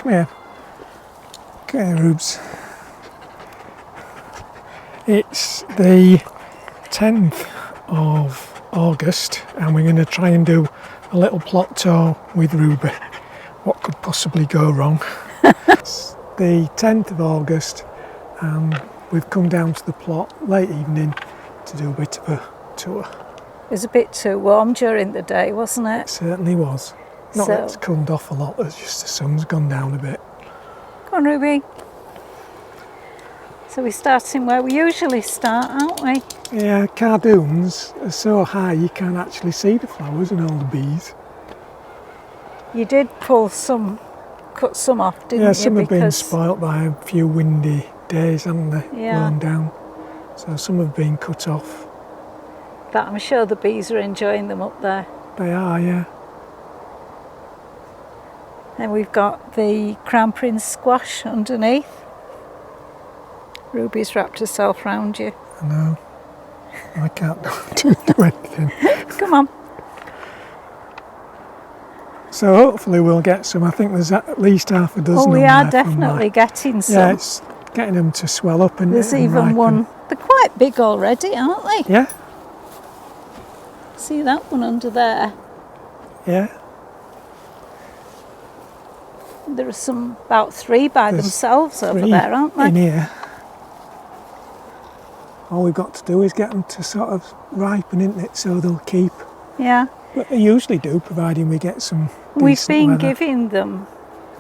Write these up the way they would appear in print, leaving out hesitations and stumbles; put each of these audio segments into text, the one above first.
Come here. Okay, Rubes. It's the 10th of August and we're going to try and do a little plot tour with Ruby. What could possibly go wrong? It's the 10th of August and we've come down to the plot late evening to do a bit of a tour. It was a bit too warm during the day, wasn't it? It certainly was. Not that it's cooled off a lot, it's just the sun's gone down a bit. Come on, Ruby. So we're starting where we usually start, aren't we? Yeah, cardoons are so high you can't actually see the flowers and all the bees. You did cut some off, didn't you? Yeah, some have been spoilt by a few windy days, haven't they? Yeah. Blown down. So some have been cut off. But I'm sure the bees are enjoying them up there. They are, yeah. Then we've got the Crown Prince squash underneath. Ruby's wrapped herself round you. I know. I can't do anything. Come on. So hopefully we'll get some. I think there's at least half a dozen. Oh, we on are there definitely getting some. Yeah, it's getting them to swell up and there's and even ripen. one. They're quite big already, aren't they? Yeah. See that one under there? Yeah. There are some, about 3 by There's themselves over 3 there, aren't in they? here. All we've got to do is get them to sort of ripen, isn't it? So they'll keep. Yeah. But they usually do, providing we get some We've decent been weather. giving them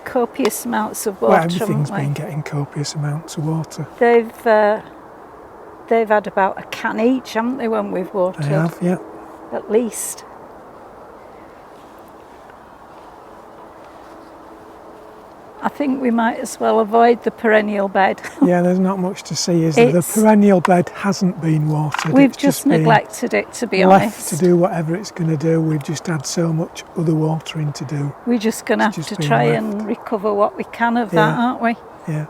copious amounts of water, Well, everything's haven't we? been getting copious amounts of water. They've had about a can each, haven't they, when we've watered? They have, yeah. At least. I think we might as well avoid the perennial bed. Yeah, there's not much to see, is there? The perennial bed hasn't been watered. We've It's just been neglected it, to be left honest. to do whatever it's going to do. We've just had so much other watering to do. We're just going to have just to been try left. and recover what we can of that, Yeah. aren't we? Yeah.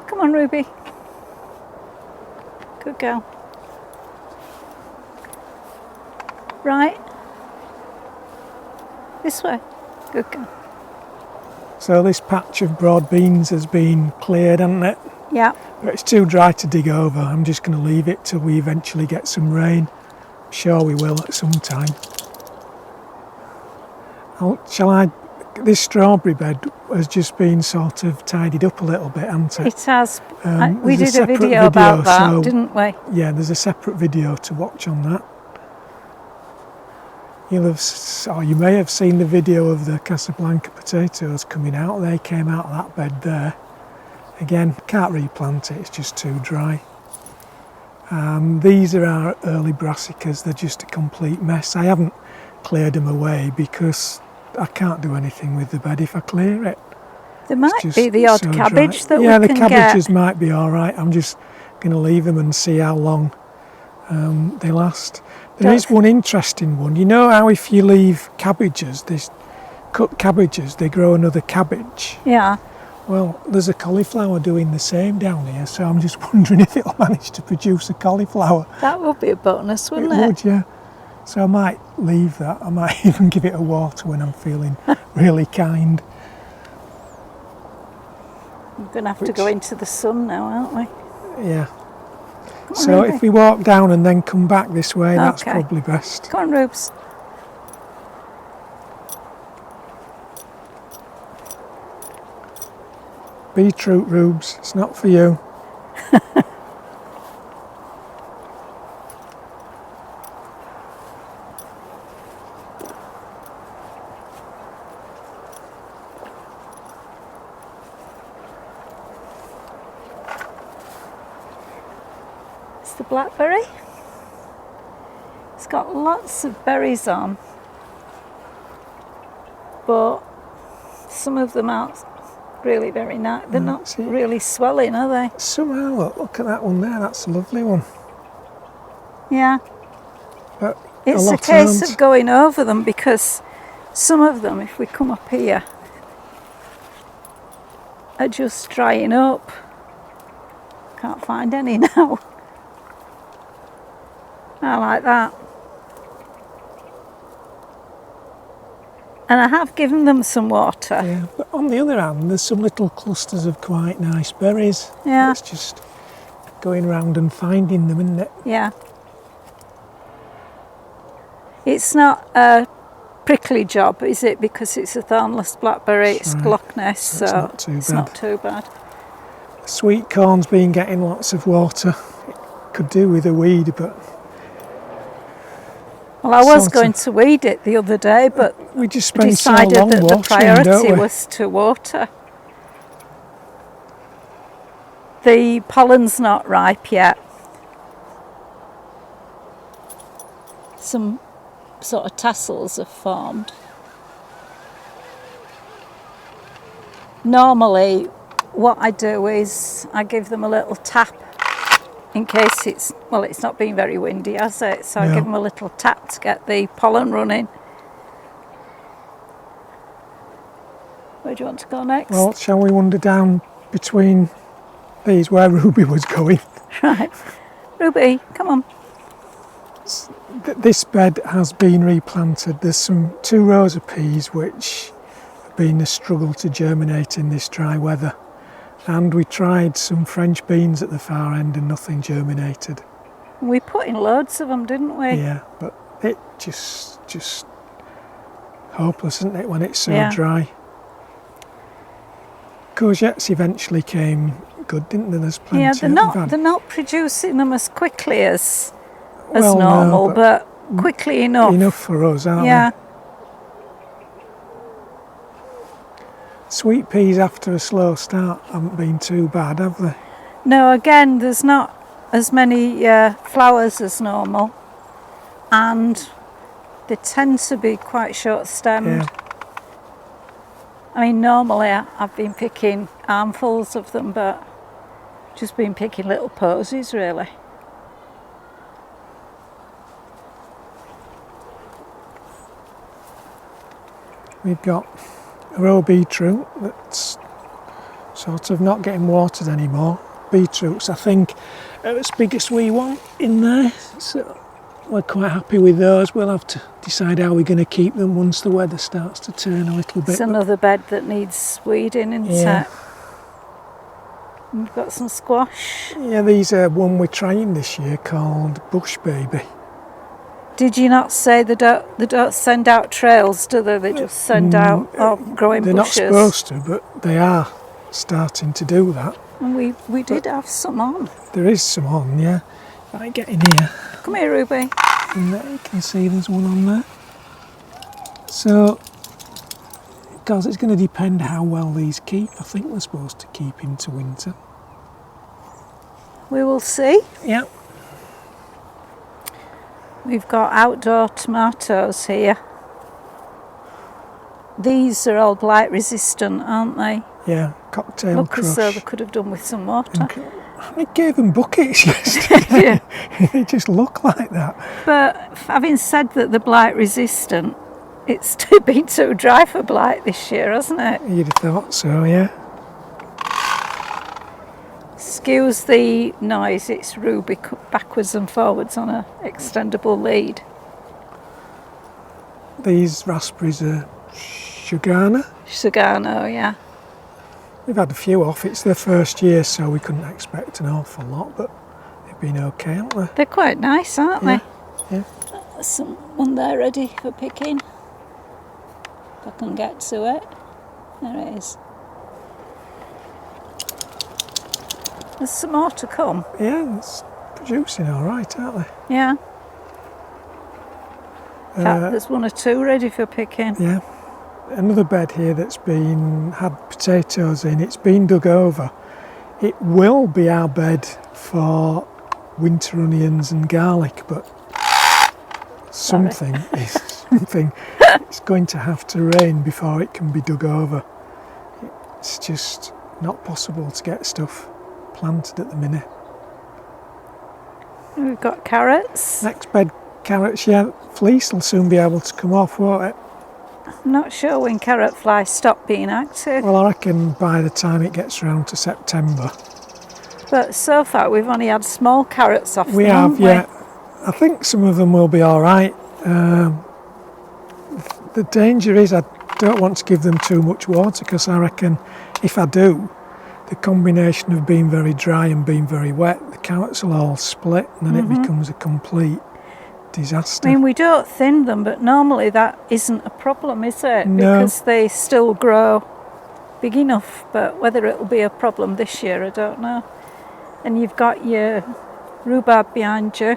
Come on, Ruby. Good girl. Right. This way. Good girl. So this patch of broad beans has been cleared, hasn't it? Yeah. But it's too dry to dig over. I'm just going to leave it till we eventually get some rain. I'm sure we will at some time. This strawberry bed has just been sort of tidied up a little bit, hasn't it? It has. We There's did a video about that, so, didn't we? Yeah, there's a separate video to watch on that. You may have seen the video of the Casablanca potatoes coming out. They came out of that bed there. Again, can't replant it, it's just too dry. These are our early brassicas, they're just a complete mess. I haven't cleared them away because I can't do anything with the bed if I clear it. There might be the odd cabbage that we can get. Yeah, the cabbages might be all right. I'm just going to leave them and see how long they last. There is one interesting one. You know how if you leave cabbages, these cut cabbages, they grow another cabbage? Yeah. Well, there's a cauliflower doing the same down here, so I'm just wondering if it'll manage to produce a cauliflower. That would be a bonus, wouldn't it? It would, yeah. So I might leave that. I might even give it a water when I'm feeling really kind. We're going to have to go into the sun now, aren't we? Yeah. So if we walk down and then come back this way, that's probably best. Come on, Rubes. Beetroot, Rubes, it's not for you. The blackberry. It's got lots of berries on, but some of them aren't really very nice. They're not really swelling, are they? Somehow, look at that one there, that's a lovely one. Yeah. But it's a case of going over them because some of them, if we come up here, are just drying up. Can't find any now. I like that. And I have given them some water. Yeah, but on the other hand, there's some little clusters of quite nice berries. Yeah. It's just going round and finding them, isn't it? Yeah. It's not a prickly job, is it? Because it's a thornless blackberry, it's right. Loch Ness, So it's not too bad. bad. Sweet corn's been getting lots of water. It could do with a weed, but Well, I was sort going of- to weed it the other day, but we just spend so decided long that the watering, priority don't we? was to water. The pollen's not ripe yet. Some sort of tassels have formed. Normally, what I do is I give them a little tap in case it's not been very windy, has it? So I No. give them a little tap to get the pollen running. Where do you want to go next? Well, shall we wander down between these where Ruby was going? Right. Ruby, come on. This bed has been replanted. There's 2 rows of peas which have been a struggle to germinate in this dry weather. And we tried some French beans at the far end and nothing germinated. We put in loads of them, didn't we? Yeah, but it just hopeless, isn't it, when it's so Yeah. dry? Courgettes eventually came good, didn't they? There's plenty. Yeah, We've had- they're not producing them as quickly as Well, no, normal, but but quickly enough. enough for us, aren't Yeah. they? Sweet peas after a slow start haven't been too bad, have they? No, again, there's not as many flowers as normal, and they tend to be quite short-stemmed. Yeah. I mean, normally I've been picking armfuls of them, but just been picking little posies, really. We've got a row beetroot that's sort of not getting watered anymore. Beetroots, I think, are as big as we want in there, so we're quite happy with those. We'll have to decide how we're going to keep them once the weather starts to turn a little bit. It's another bed that needs weeding, isn't Yeah. it? We've got some squash. Yeah, these are one we're trying this year called Bush Baby. Did you not say they don't send out trails, do they? They just send out growing They're not bushes. supposed to, but they are starting to do that. And we did have some on. There is some on, yeah. If I get in here, Come here, Ruby. and there you can see there's one on there. So, because it's going to depend how well these keep. I think they're supposed to keep into winter. We will see. Yeah. We've got outdoor tomatoes here. These are all blight resistant, aren't they? Yeah, cocktail Look crush. as though they could have done with some water. I gave them buckets yesterday. They just look like that. But having said that they're blight resistant, it's been too dry for blight this year, hasn't it? You'd have thought so, yeah. Excuse the noise, it's Ruby backwards and forwards on a extendable lead. These raspberries are Shagana. Sagano, yeah. We've had a few off. It's their first year, so we couldn't expect an awful lot, but they've been okay, haven't they? They're quite nice, aren't Yeah, they? yeah. There's one there ready for picking. If I can get to it. There it is. There's some more to come. Yeah, it's producing all right, aren't they? Yeah. In fact, there's one or two ready for picking. Yeah. Another bed here that's had potatoes in. It's been dug over. It will be our bed for winter onions and garlic, but something it's going to have to rain before it can be dug over. It's just not possible to get stuff planted at the minute. We've got carrots. Next bed, carrots, yeah, fleece will soon be able to come off, won't it? I'm not sure when carrot flies stop being active, Well, I reckon by the time it gets around to September. but so far we've only had small carrots off We them, have, haven't we? yeah. I think some of them will be all right. The danger is I don't want to give them too much water because I reckon if I do, the combination of being very dry and being very wet, the carrots will all split and then it becomes a complete disaster. I mean, we don't thin them, but normally that isn't a problem, is it? No. Because they still grow big enough, but whether it'll be a problem this year, I don't know. And you've got your rhubarb behind you.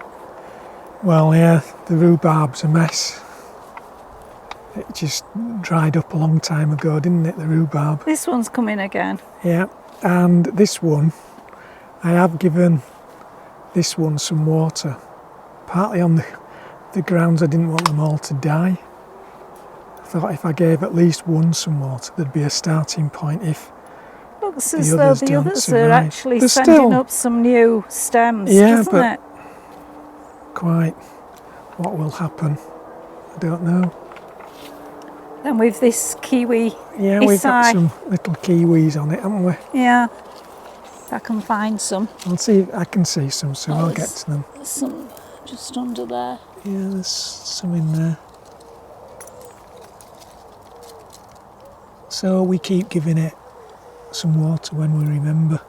Well, yeah, the rhubarb's a mess. It just dried up a long time ago, didn't it, the rhubarb? This one's coming again. Yeah, and this one, I have given this one some water, partly on the grounds I didn't want them all to die. I thought if I gave at least one some water, there'd be a starting point if Looks the as though others the don't others survive. are actually They're sending still- up some new stems, Yeah, doesn't but- it? Quite what will happen, I don't know. Then with this kiwi, Yeah, we've got Isai. some little kiwis on it, haven't we? yeah, if I can find some. I'll see if I can see some, so I'll get there's- to them. There's some just under there. Yeah, there's some in there. So we keep giving it some water when we remember.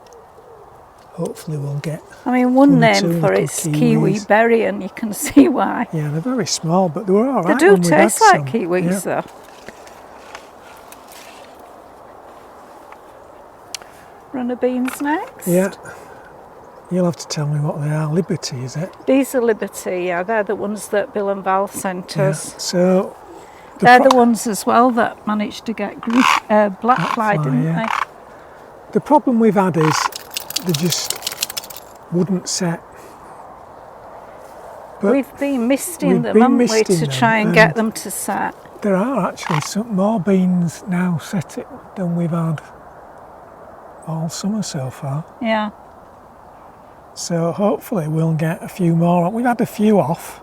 Hopefully we'll get... I mean, one One or two name for little it's kiwi kiwis. berry, and you can see why. Yeah, they're very small, but they were all They right do when we've had taste like some. kiwis, Yeah. though. Runner beans next. Yeah. You'll have to tell me what they are. Liberty, is it? These are Liberty, yeah, they're the ones that Bill and Val sent Yeah. us. So... They're the ones as well that managed to get black fly, fly, didn't yeah. they? The problem we've had is they just wouldn't set. But We've been misting we've them, been haven't we, misting to them, try and get and- them to set. there are actually some more beans now set it than we've had all summer so far. Yeah. So hopefully we'll get a few more. We've had a few off,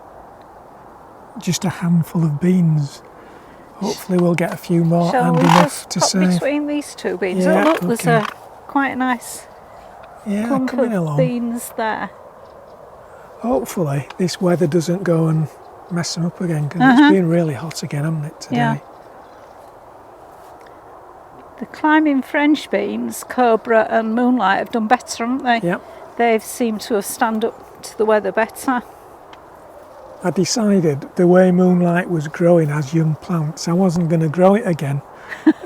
just a handful of beans. Hopefully we'll get a few more Shall and we enough just to pop save. between these two beans? Yeah, Oh, look, there's okay. a quite a nice Yeah, clump coming of along. beans there. Hopefully this weather doesn't go and mess them up again because Uh-huh. it's been really hot again, hasn't it, today? Yeah. The climbing French beans, Cobra and Moonlight, have done better, haven't they? Yep. They've seemed to have stand up to the weather better. I decided the way Moonlight was growing as young plants, I wasn't going to grow it again.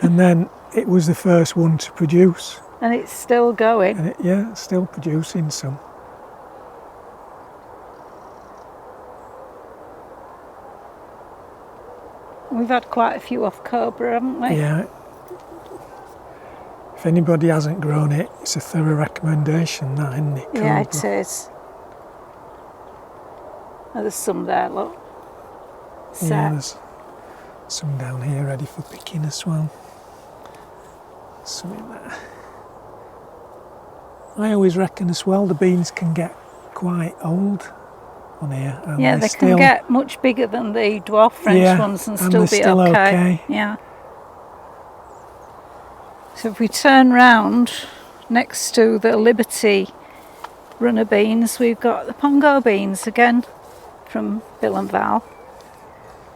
And then it was the first one to produce. And it's still going. And it's still producing some. We've had quite a few off Cobra, haven't we? Yeah. If anybody hasn't grown it, it's a thorough recommendation, that, isn't it? Yeah, Cobra? it is. Oh, there's some there, look. Yeah, Set. there's some down here ready for picking as well. Some in there. I always reckon as well the beans can get quite old on here. And Yeah, they're they still, can get much bigger than the dwarf French Yeah, ones and and still they're be still okay. okay. Yeah. So if we turn round next to the Liberty runner beans, we've got the Pongo beans again from Bill and Val.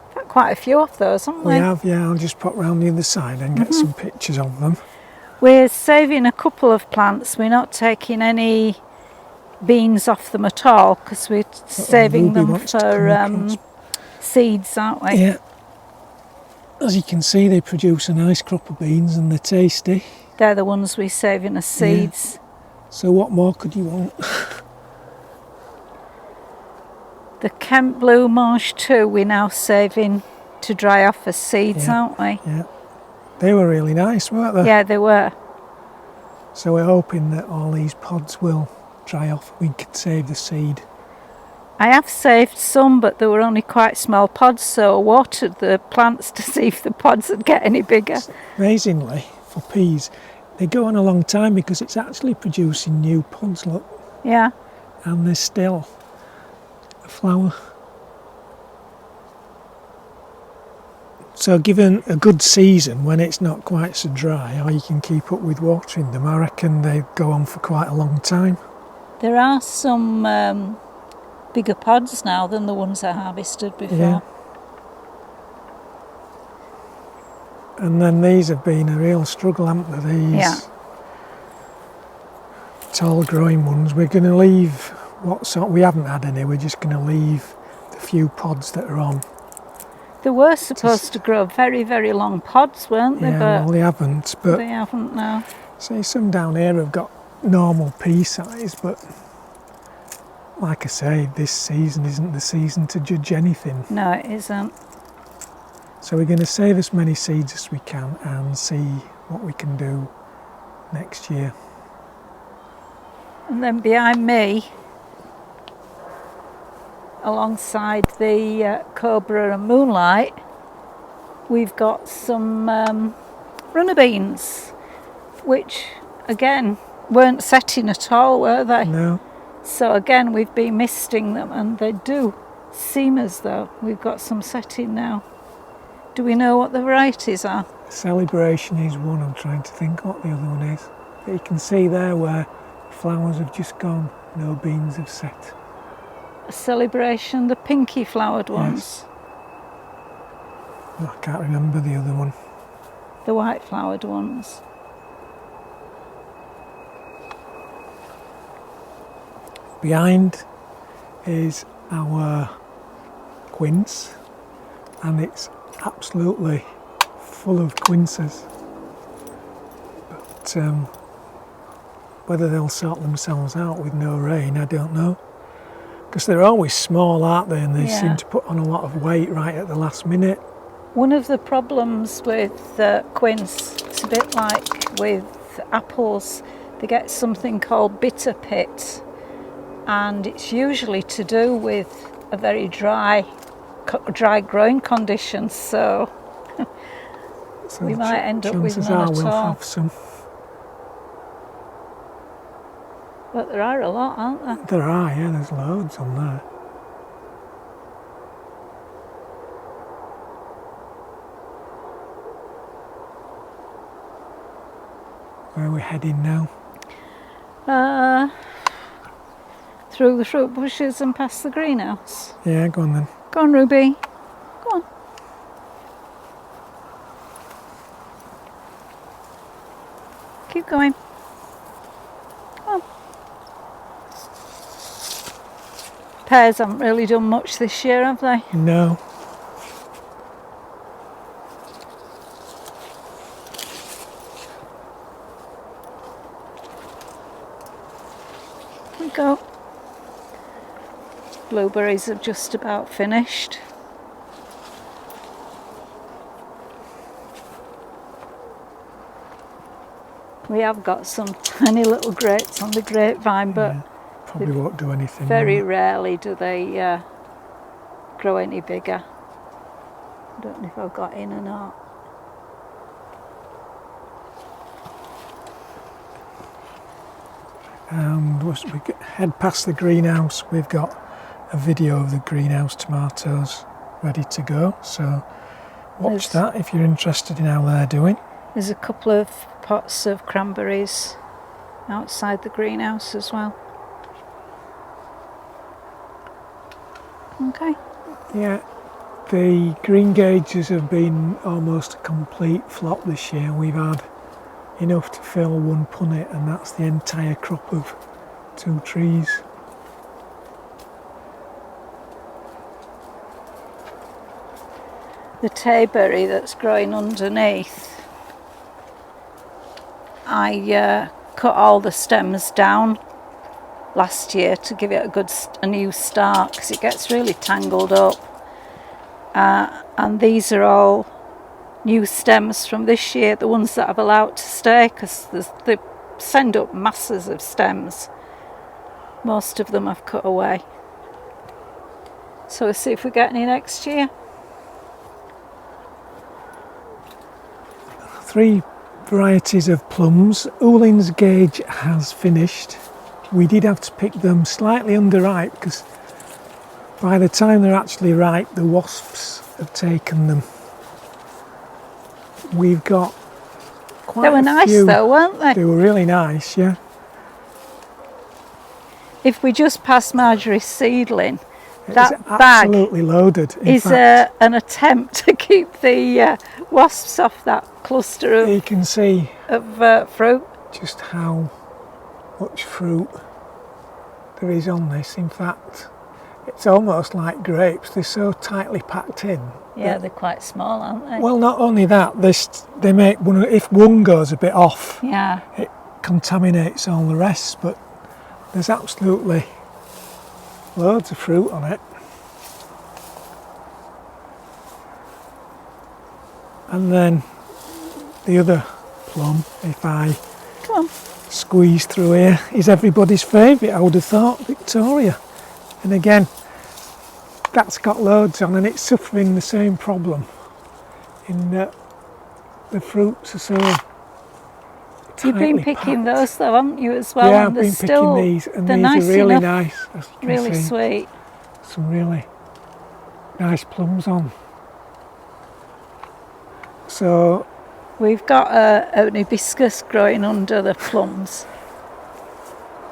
We've had quite a few of those, haven't we? We have, yeah. I'll just pop round the other side and get some pictures of them. We're saving a couple of plants. We're not taking any beans off them at all because we're saving Ruby them wants to come for across. seeds, aren't we? Yeah. As you can see, they produce a nice crop of beans and they're tasty. They're the ones we're saving as seeds. So what more could you want? The Kent Blue Marsh 2 we're now saving to dry off as seeds, Yeah. aren't we? Yeah. They were really nice, weren't they? Yeah, they were. So we're hoping that all these pods will dry off. We can save the seed. I have saved some, but they were only quite small pods, so I watered the plants to see if the pods would get any bigger. Amazingly, for peas, they go on a long time because it's actually producing new pods, look, Yeah. and there's still a flower. So given a good season when it's not quite so dry, or you can keep up with watering them, I reckon they go on for quite a long time. There are some bigger pods now than the ones I harvested before. Yeah. And then these have been a real struggle, haven't they? These Yeah. tall growing ones. We're going to leave we haven't had any, we're just going to leave the few pods that are on. They were supposed to grow very, very long pods, weren't they? Yeah, But well, they haven't. But they haven't now. see, some down here have got normal pea size, but like I say, this season isn't the season to judge anything. No, it isn't. So we're going to save as many seeds as we can and see what we can do next year. And then behind me, alongside the Cobra and Moonlight, we've got some runner beans, which again weren't setting at all, were they? No, So again, we've been misting them, and they do seem as though we've got some setting now. Do we know what the varieties are? Celebration is one. I'm trying to think what the other one is. But you can see there where flowers have just gone, no beans have set. A Celebration, the pinky flowered ones, I can't remember the other one. the white flowered ones. Behind is our quince, and it's absolutely full of quinces. But whether they'll sort themselves out with no rain, I don't know. Because they're always small, aren't they? And they Yeah. seem to put on a lot of weight right at the last minute. One of the problems with quince, it's a bit like with apples, they get something called bitter pit, and it's usually to do with a very dry growing conditions, so So we might end up with chances none are at we'll all. have some. But there are a lot, aren't there? There are, yeah, there's loads on there. Where are we heading now? Through the fruit bushes and past the greenhouse. Yeah, go on then. Go on, Ruby. Go on. Keep going. Come on. Pears haven't really done much this year, have they? No. Here we go. Blueberries have just about finished. We have got some tiny little grapes on the grapevine, but Yeah, probably won't do anything. very will it? rarely do they grow any bigger. I don't know if I've got in or not. And as we head past the greenhouse, we've got a video of the greenhouse tomatoes ready to go. So watch that if you're interested in how they're doing. There's a couple of pots of cranberries outside the greenhouse as well. Okay. Yeah, the green gauges have been almost a complete flop this year. We've had enough to fill one punnet, and that's the entire crop of 2 trees. The tayberry that's growing underneath, I cut all the stems down last year to give it a new start, because it gets really tangled up. And these are all new stems from this year, the ones that I've allowed to stay, because they send up masses of stems. Most of them I've cut away. So we'll see if we get any next year. 3 varieties of plums. Ulin's gauge has finished. We did have to pick them slightly underripe, because by the time they're actually ripe, the wasps have taken them. We've got quite They were a nice few. though, weren't they? They were really nice, yeah. If we just pass Marjorie's seedling, It's that bag absolutely loaded. In is fact, an attempt to keep the wasps off that cluster You can see of fruit. just how much fruit there is on this. In fact, it's almost like grapes. They're so tightly packed in. Yeah, they're quite small, aren't they? Well, not only that, they make one. If one goes a bit off, Yeah. it contaminates all the rest. But there's absolutely loads of fruit on it. And then the other plum, if I Come on. squeeze through here, is everybody's favourite, I would have thought, Victoria. And again, that's got loads on and it's suffering the same problem in that the fruits are so You've been tightly picking packed. those though, haven't you, as well? Yeah, And I've been picking these, and they're these nice are really enough, nice, as you can really see. sweet. Some really nice plums on. So We've got an hibiscus growing under the plums.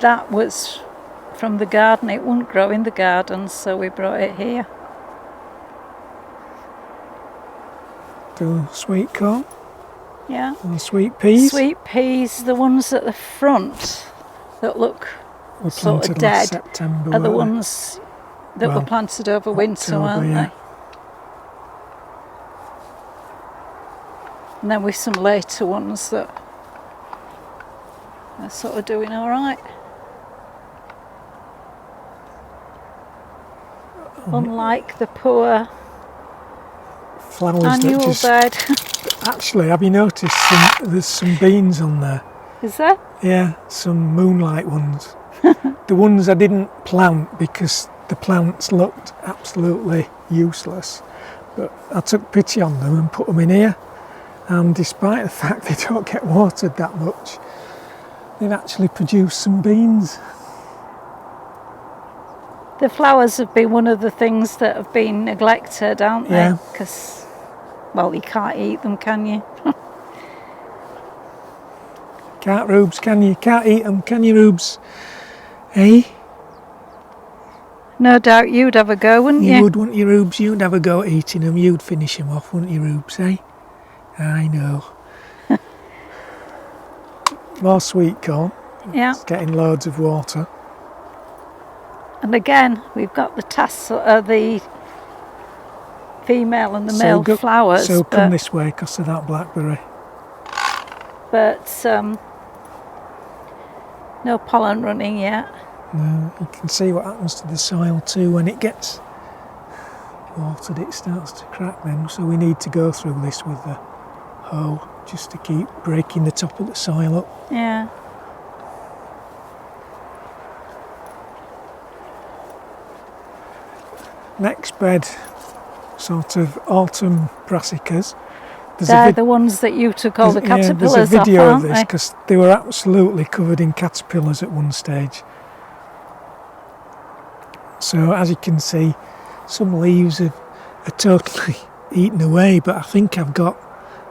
That was from the garden. It wouldn't grow in the garden, so we brought it here. do sweet corn Yeah. and sweet peas. Sweet peas, the ones at the front that look Were sort of planted last dead September, are the weren't they? ones that Well, were planted over winter, October, weren't yeah. they? And then with some later ones that are sort of doing all right. Unlike the poor Flowers annual that just... bed. Actually, have you noticed there's some beans on there? Is there? Yeah, some moonlight ones. The ones I didn't plant because the plants looked absolutely useless. But I took pity on them and put them in here. And despite the fact they don't get watered that much, they've actually produced some beans. The flowers have been one of the things that have been neglected, aren't they? Yeah. Because, well, you can't eat them, can you? Can't, Rubes, can you? Can't eat them, can you, Rubes? Eh? No doubt you'd have a go, wouldn't you? You would, wouldn't you, Rubes? You'd have a go at eating them. You'd finish them off, wouldn't you, Rubes, eh? I know. More sweet corn. Yeah. It's getting loads of water. And again, we've got the tassel, the female and the male flowers. So come this way because of that blackberry. But no pollen running yet. No, you can see what happens to the soil too when it gets watered. It starts to crack then. So we need to go through this with the hoe just to keep breaking the top of the soil up. Yeah. Next bed, sort of autumn brassicas. They're the ones that you took all the caterpillars there's a video off, of aren't this they? because they were absolutely covered in caterpillars at one stage. So as you can see, some leaves are totally eaten away, but I think I've got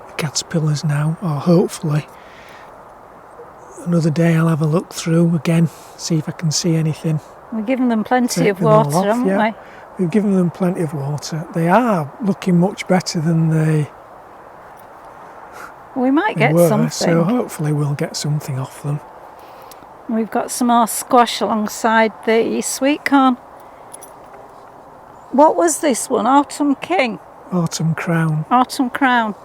the caterpillars now, or hopefully. Another day I'll have a look through again, see if I can see anything. We've given them plenty Take of them all water, off, haven't yeah. we? We've given them plenty of water. They are looking much better than they We might get were, something. so hopefully we'll get something off them. We've got some more squash alongside the sweet corn. What was this one? Autumn King? Autumn crown. Autumn Crown.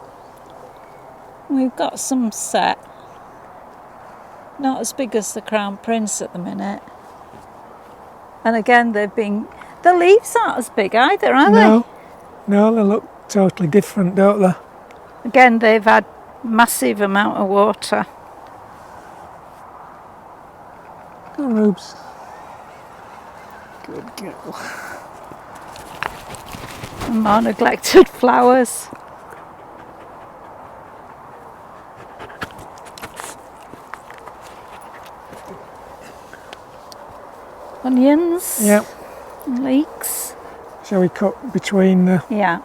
We've got some set. Not as big as the Crown Prince at the minute. And again, the leaves aren't as big either, are they? No, they look totally different, don't they? Again, they've had massive amount of water. Come on, Rubes. Good girl. And more neglected flowers. Onions. Yep. And leeks. Shall we cut between the... Yeah.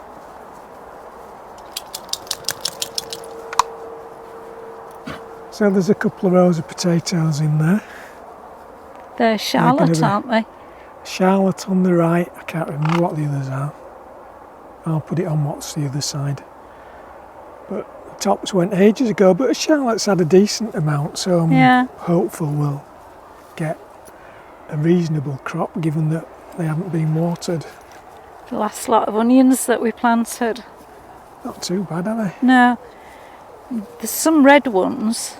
So there's a couple of rows of potatoes in there. They're Charlotte, be- aren't they? Charlotte on the right. I can't remember what the others are. I'll put it on what's the other side. But the tops went ages ago, but Charlotte's had a decent amount, so I'm hopeful we'll get a reasonable crop given that they haven't been watered. The last lot of onions that we planted. Not too bad, are they? No. There's some red ones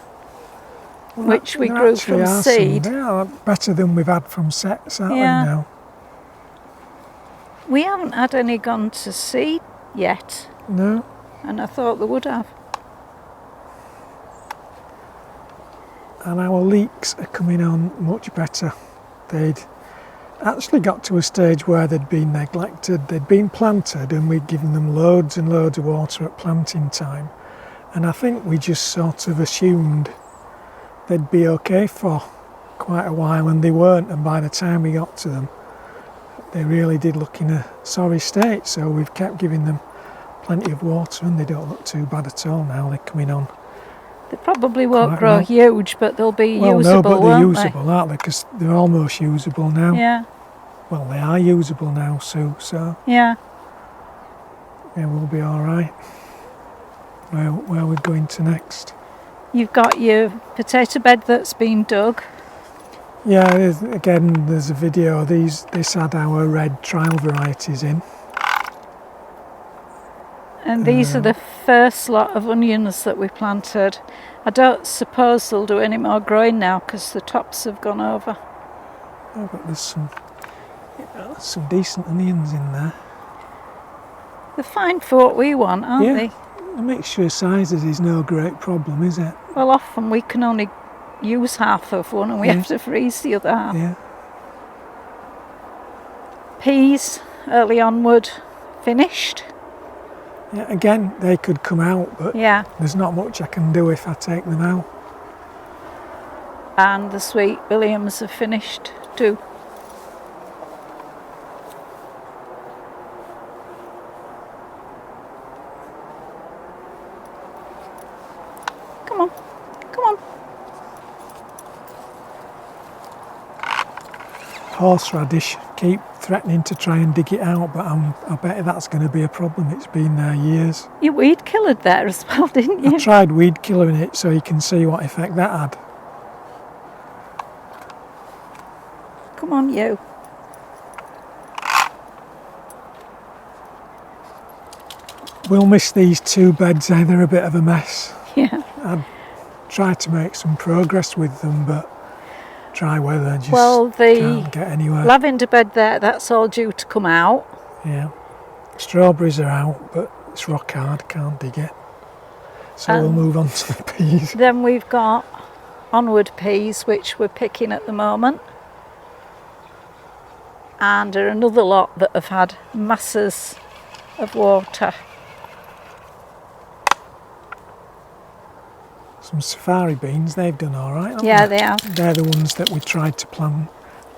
which we grew from seed. They are better than we've had from sets, aren't they now? We haven't had any gone to seed yet. No. And I thought they would have. And our leeks are coming on much better. They'd actually got to a stage where they'd been neglected. They'd been planted and we'd given them loads and loads of water at planting time. And I think we just sort of assumed they'd be okay for quite a while, and they weren't. And by the time we got to them, they really did look in a sorry state. So we've kept giving them plenty of water and they don't look too bad at all now. They're coming on. They probably won't grow huge, but they'll be usable, no, but they're won't usable, aren't they? Because they're almost usable now. Yeah. Well, they are usable now, Sue, so... Yeah. Yeah, we'll be all right. Where are we going to next? You've got your potato bed that's been dug. Yeah, there's a video. This had our red trial varieties in. And these are the first lot of onions that we planted. I don't suppose they'll do any more growing now because the tops have gone over. Oh, but there's some decent onions in there. They're fine for what we want, aren't they? A mixture of sizes is no great problem, is it? Well, often we can only use half of one and we have to freeze the other half. Yeah. Peas, early onward, finished. Yeah, again, they could come out, but there's not much I can do if I take them out. And the sweet Williams have finished too. Come on, come on. Horseradish, keep threatening to try and dig it out, but I bet that's going to be a problem. It's been there years. You weed killered there as well, didn't you? I tried weed killing it so you can see what effect that had. Come on, you. We'll miss these two beds, they're a bit of a mess. Yeah. I'd try to make some progress with them, but dry weather just can't get anywhere. Lavender bed there, that's all due to come out. Yeah. Strawberries are out, but it's rock hard, can't dig it. So we'll move on to the peas. Then we've got onward peas, which we're picking at the moment. And another lot that have had masses of water. Some safari beans, they've done all right, haven't Yeah, they? they have. They're the ones that we tried to plant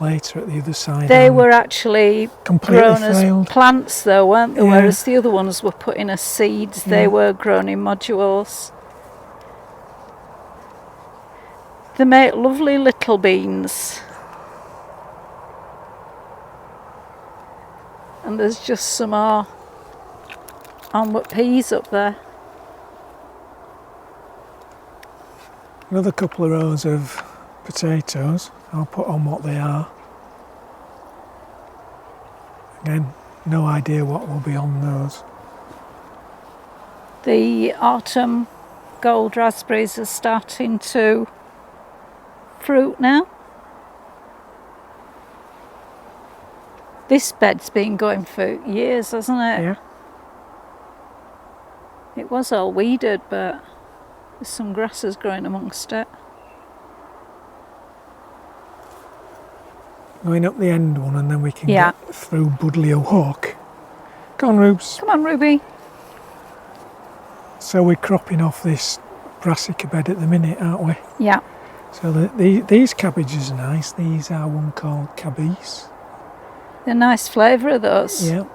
later at the other side. They were actually completely grown failed. as plants though, weren't they? Yeah. Whereas the other ones were put in as seeds. They were grown in modules. They make lovely little beans. And there's just some more onward peas up there. Another couple of rows of potatoes. I'll put on what they are. Again, no idea what will be on those. The autumn gold raspberries are starting to fruit now. This bed's been going for years, hasn't it? Yeah. It was all weeded, but there's some grasses growing amongst it. Going up the end one and then we can get through Budley Hawk. Come on, Rubes. Come on, Ruby. So we're cropping off this brassica bed at the minute, aren't we? Yeah. So these cabbages are nice. These are one called cabis. They're nice flavour of those. Yeah.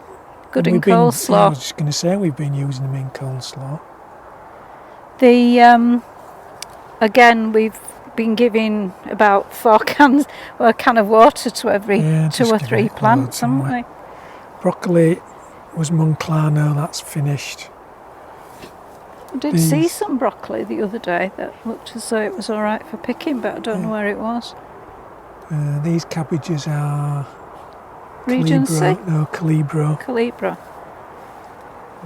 Good And in coleslaw. I was just going to say we've been using them in coleslaw. Again, we've been giving about 4 cans or a can of water to every 2 or 3 plants, haven't we? Broccoli was Monclano, that's finished. I did see some broccoli the other day that looked as though it was alright for picking, but I don't know where it was. These cabbages are Regency? Calibro. Calibro.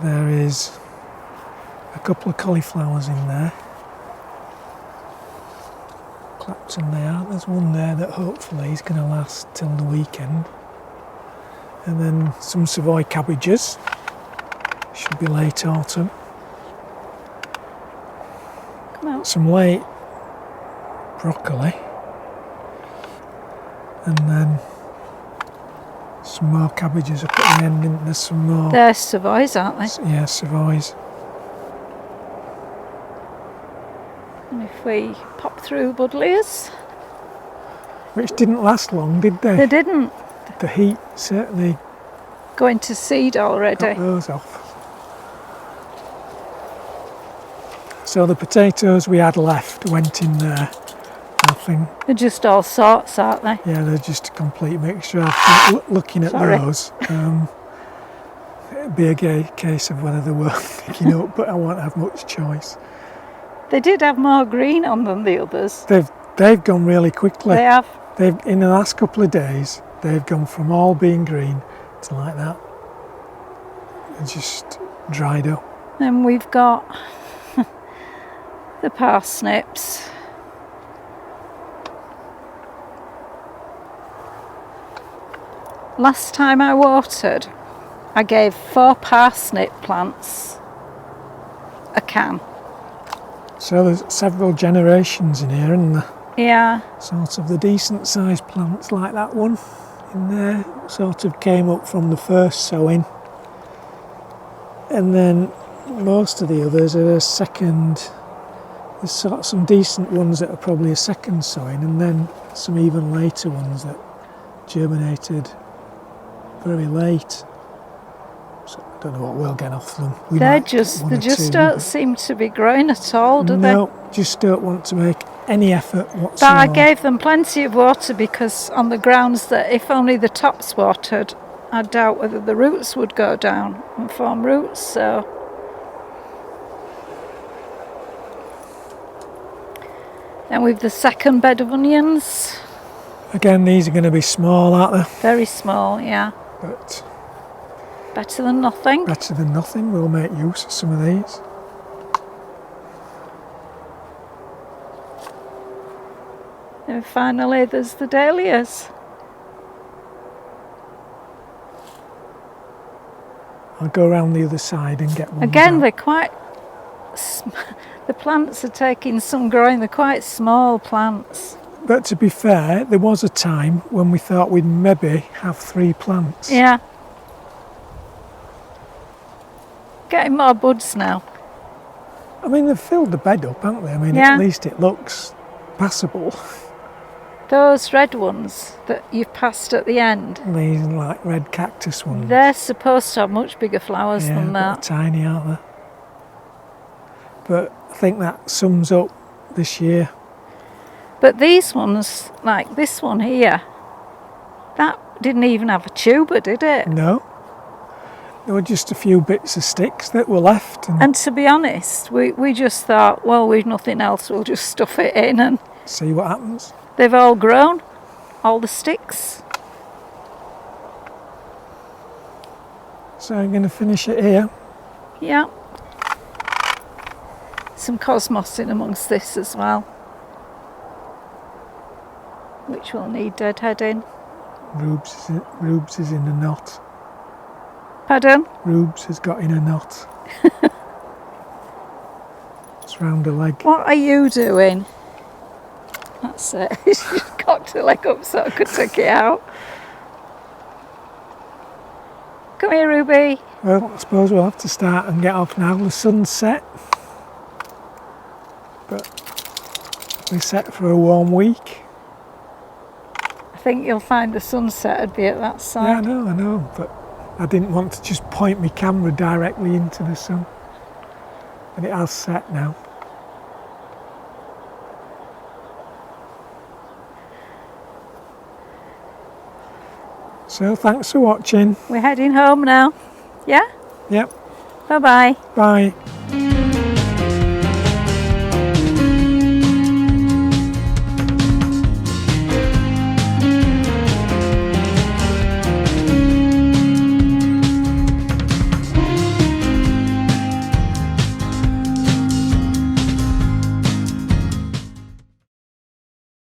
There is a couple of cauliflowers in there. Clapton they are. There's one there that hopefully is going to last till the weekend. And then some Savoy cabbages. Should be late autumn. Come out. Some late broccoli. And then some more cabbages up at the end, and there's some more. They're Savoys, aren't they? Yeah, Savoys. And if we pop through Budley's. Which didn't last long, did they? They didn't. The heat certainly Going to seed already. got those off. So the potatoes we had left went in there. Nothing. They're just all sorts, aren't they? Yeah, they're just a complete mixture. I think looking at Sorry. those, it'd be a case of whether they were picking up, but I won't have much choice. They did have more green on than the others. They've gone really quickly. They have. They've in the last couple of days, they've gone from all being green to like that. They're just dried up. Then we've got the parsnips. Last time I watered, I gave 4 parsnip plants a can. So there's several generations in here, and Yeah, sort of the decent sized plants like that one in there sort of came up from the first sowing, and then most of the others are a second. There's sort of some decent ones that are probably a second sowing, and then some even later ones that germinated very late. So I don't know what we'll get off them. We they might get just one they or just two, don't but seem to be growing at all, do they? no, just don't want to make any effort But whatsoever. I gave them plenty of water because on the grounds that if only the tops watered, I doubt whether the roots would go down and form roots, so. Then we've the second bed of onions. Again, these are going to be small, aren't they? Very small, yeah. But Better than nothing. better than nothing. We'll make use of some of these. And finally there's the dahlias. I'll go around the other side and get one. Again, they're quite... The plants are taking some growing. They're quite small plants. But to be fair, there was a time when we thought we'd maybe have 3 plants. Yeah. Getting more buds now. I mean, they've filled the bed up, haven't they? I mean, Yeah. at least it looks passable. Those red ones that you've passed at the end, These like red cactus ones. they're supposed to have much bigger flowers yeah, than they're that. tiny, aren't they? But I think that sums up this year. But these ones, like this one here, that didn't even have a tuber, did it? No. There were just a few bits of sticks that were left. And And to be honest, we just thought, well, we've nothing else, we'll just stuff it in, and see what happens. they've all grown, all the sticks. So I'm going to finish it here. Yeah. Some cosmos in amongst this as well, which will need deadheading. Rubes is in a knot. Pardon? Rubes has got in a knot. It's round her leg. What are you doing? That's it. She's cocked her leg up so I could take it out. Come here, Ruby. Well, I suppose we'll have to start and get off now. The sun's set. But we're set for a warm week. I think you'll find the sunset would be at that Yeah, side. I know. But I didn't want to just point my camera directly into the sun. And it has set now. So thanks for watching. We're heading home now. Yeah? Yep. Bye bye. Bye.